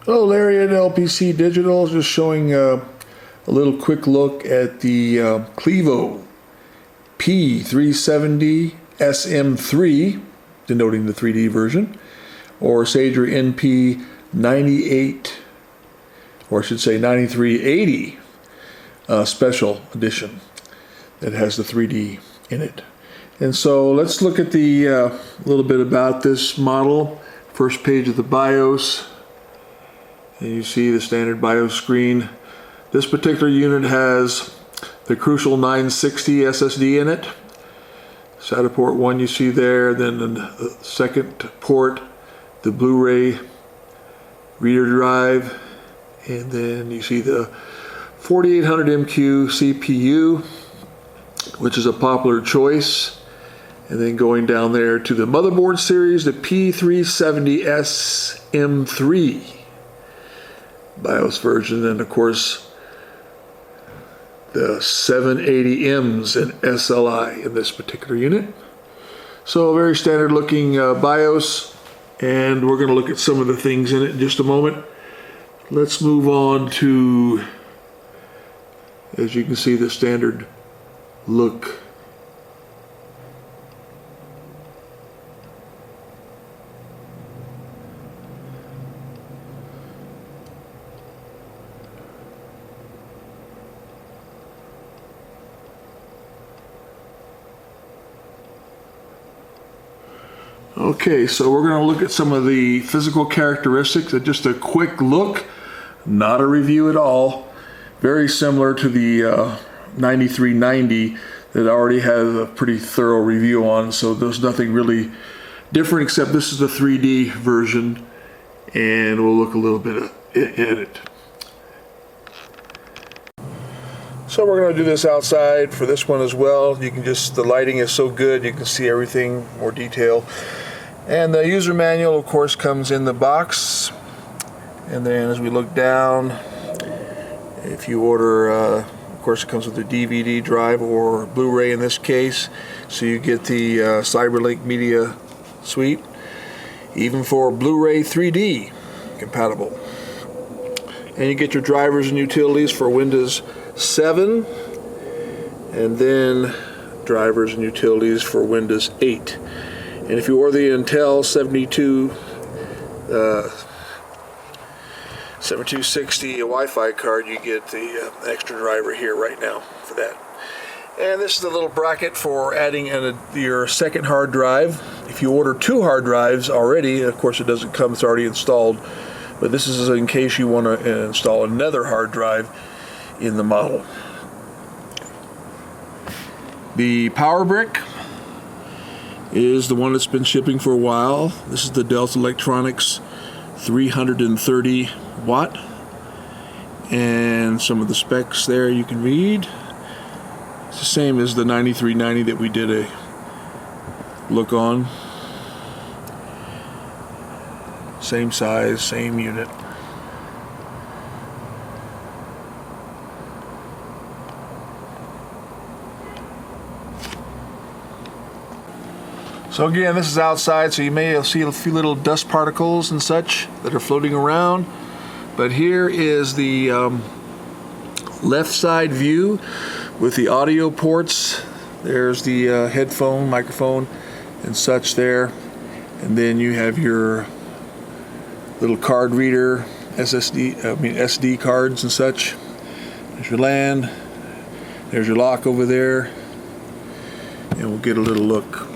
Hello, Larry at LPC Digital, just showing a little quick look at the Clevo P370SM3, denoting the 3D version, or Sager NP9380 special edition that has the 3D in it. And so let's look at the little bit about this model. First page of the BIOS. And you see the standard BIOS screen. This particular unit has the Crucial 960 SSD in it. SATA port 1 you see there, then the second port, the Blu-ray reader drive, and then you see the 4800 MQ CPU, which is a popular choice. And then going down there to the motherboard series, the P370SM3 BIOS version, and of course the 780Ms and SLI in this particular unit. So a very standard looking BIOS, and we're going to look at some of the things in it in just a moment. Let's move on to, as you can see, the standard look. Okay, so we're going to look at some of the physical characteristics, just a quick look, not a review at all. Very similar to the 9390 that I already have a pretty thorough review on, so there's nothing really different except this is the 3D version, and we'll look a little bit at it. So we're going to do this outside for this one as well. You can just, the lighting is so good, you can see everything more detail. And the user manual, of course, comes in the box. And then as we look down, if you order, of course, it comes with a DVD drive or Blu-ray in this case. So you get the CyberLink Media Suite, even for Blu-ray 3D compatible. And you get your drivers and utilities for Windows 7, and then drivers and utilities for Windows 8. And if you order the Intel 7260 Wi-Fi card, you get the extra driver here right now for that. And this is the little bracket for adding your second hard drive. If you order 2 hard drives already, of course it doesn't come, it's already installed, but this is in case you want to install another hard drive in the model. The power brick is the one that's been shipping for a while. This is the Delta Electronics 330 watt, and some of the specs there you can read. It's the same as the 9390 that we did a look on. Same size, same unit. So again, this is outside, so you may see a few little dust particles and such that are floating around. But here is the left side view with the audio ports. There's the headphone, microphone, and such there. And then you have your little card reader, SD cards and such. There's your LAN. There's your lock over there. And we'll get a little look.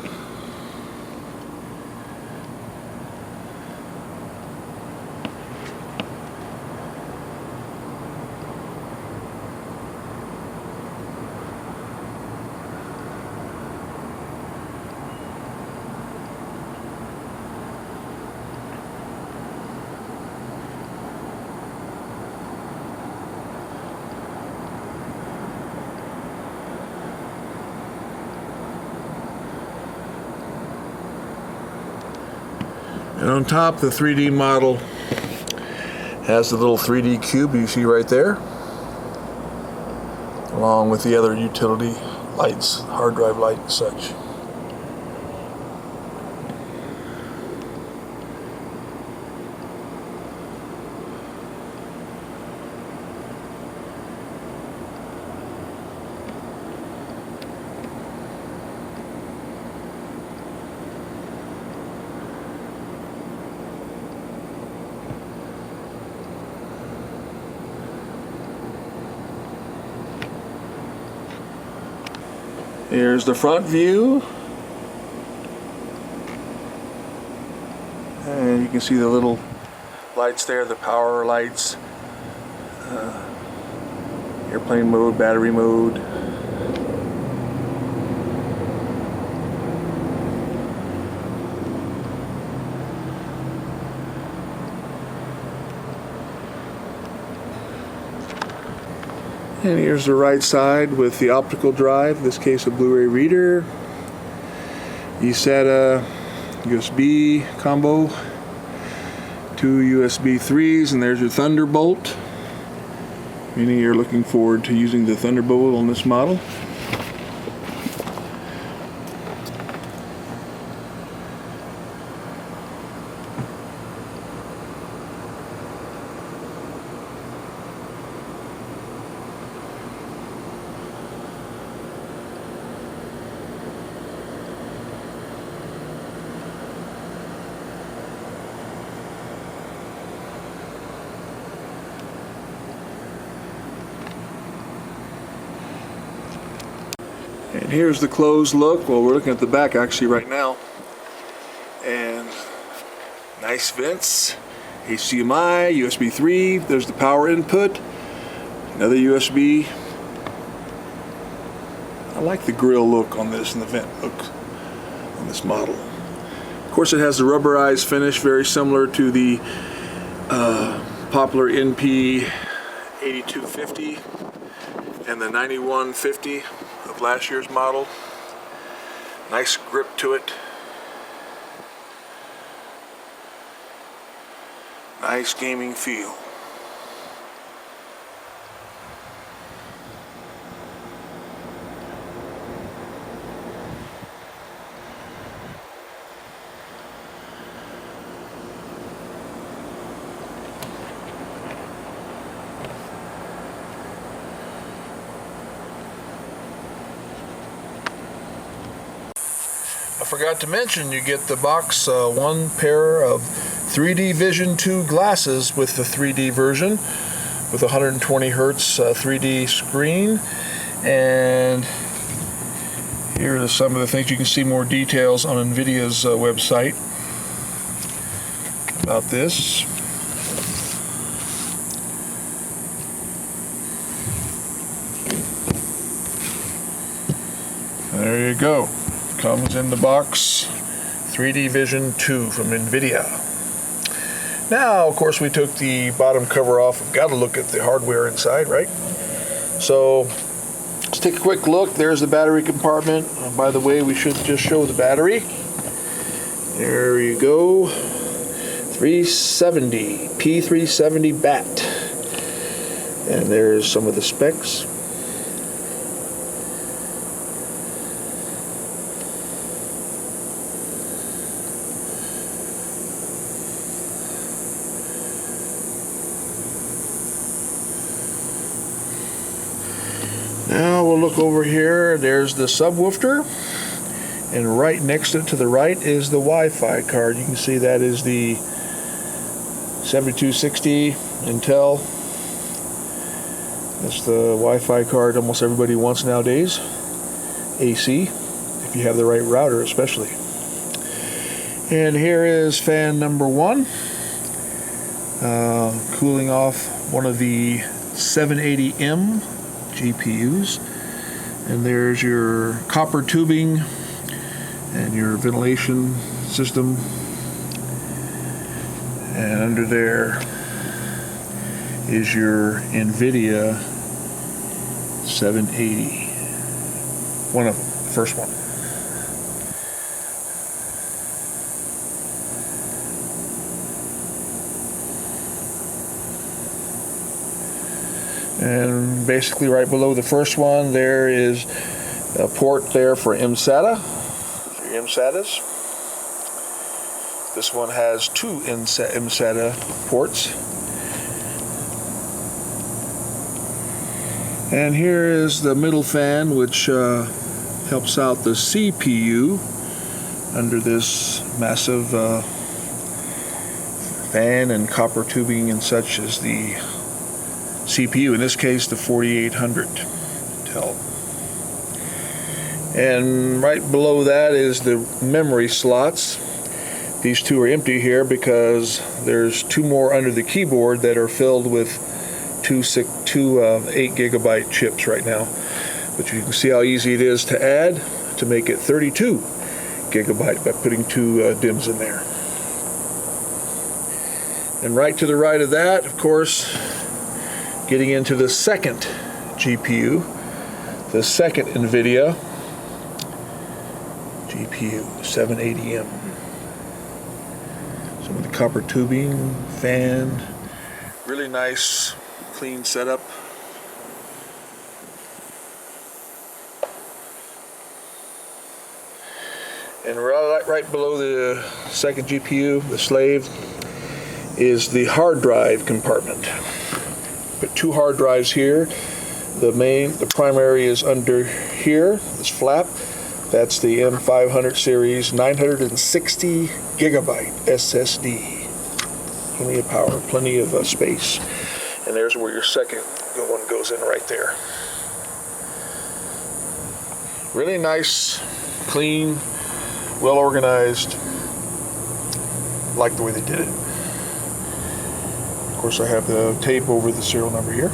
And on top, the 3D model has the little 3D cube you see right there, along with the other utility lights, hard drive light and such. Here's the front view. And you can see the little lights there, the power lights. Airplane mode, battery mode. And here's the right side with the optical drive, in this case a Blu-ray reader, eSATA, USB combo, 2 USB 3s, and there's your Thunderbolt, meaning you're looking forward to using the Thunderbolt on this model. And here's the closed look. Well, we're looking at the back actually right now. And nice vents, HDMI, USB 3, there's the power input, another USB. I like the grill look on this and the vent look on this model. Of course, it has the rubberized finish, very similar to the popular NP9380 and the 9150 of last year's model. Nice grip to it. Nice gaming feel. I forgot to mention, you get the box, one pair of 3D Vision 2 glasses with the 3D version with 120 Hertz 3D screen. And here are some of the things. You can see more details on NVIDIA's website about this. There you go. Comes in the box, 3D Vision 2 from NVIDIA. Now, of course, we took the bottom cover off. We've got to look at the hardware inside, right? So, let's take a quick look. There's the battery compartment. By the way, we should just show the battery. There you go. 370, P370 BAT. And there's some of the specs. Now we'll look over here. There's the subwoofer, and right next to it to the right is the Wi-Fi card. You can see that is the 7260 Intel. That's the Wi-Fi card almost everybody wants nowadays. AC, if you have the right router especially. And here is fan number 1, cooling off one of the 780M GPUs. And there's your copper tubing and your ventilation system. And under there is your NVIDIA 780. One of them, the first one. And basically right below the first one there is a port there for MSATA, for your MSATAs. This one has 2 MSATA ports. And here is the middle fan, which helps out the CPU under this massive fan and copper tubing and such as the CPU, in this case the 4800 Intel. And right below that is the memory slots. These two are empty here because there's two more under the keyboard that are filled with two 8 gigabyte chips right now. But you can see how easy it is to add to make it 32 gigabyte by putting two DIMMs in there. And right to the right of that, of course, getting into the second GPU, the second NVIDIA GPU, 780M. Some of the copper tubing, fan, really nice, clean setup. And right below the second GPU, the slave, is the hard drive compartment. Put two hard drives here. The primary is under here, this flap. That's the M500 series 960 gigabyte SSD. Plenty of power, plenty of space. And there's where your second one goes in right there. Really nice, clean, well organized. Like the way they did it. Of course, I have the tape over the serial number here.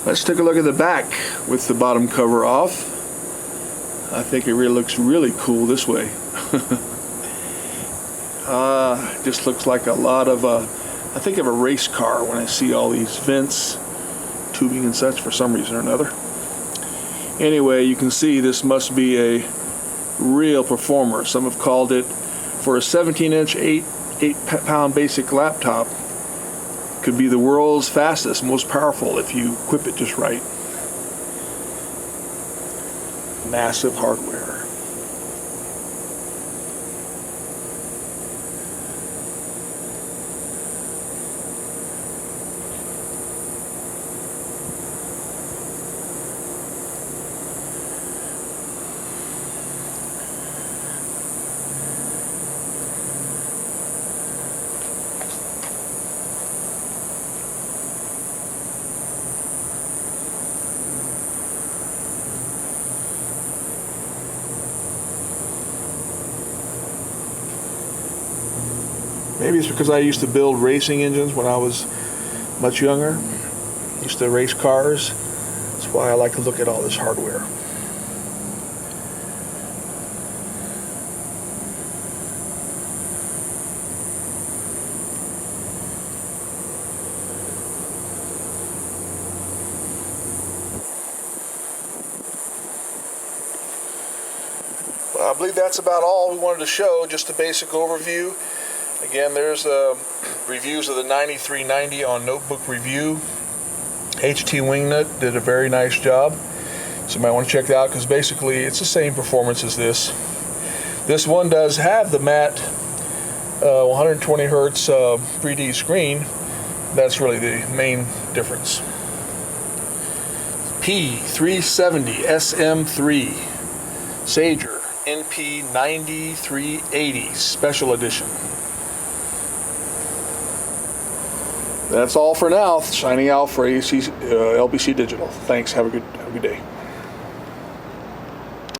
Let's take a look at the back with the bottom cover off. I think it really looks really cool this way. Just looks like a lot of, I think of a race car when I see all these vents, tubing and such for some reason or another. Anyway, you can see this must be a real performer. Some have called it, for a 17-inch, 8-pound basic laptop, could be the world's fastest, most powerful if you equip it just right. Massive hardware. Maybe it's because I used to build racing engines when I was much younger. Used to race cars. That's why I like to look at all this hardware. Well, I believe that's about all we wanted to show, just a basic overview. Again, there's reviews of the 9390 on Notebook Review. HT Wingnut did a very nice job. So you might want to check it out because basically it's the same performance as this. This one does have the matte 120 hertz 3D screen. That's really the main difference. P370SM3 Sager NP9380 Special Edition. That's all for now. Signing out for LPC Digital. Thanks. Have a good day.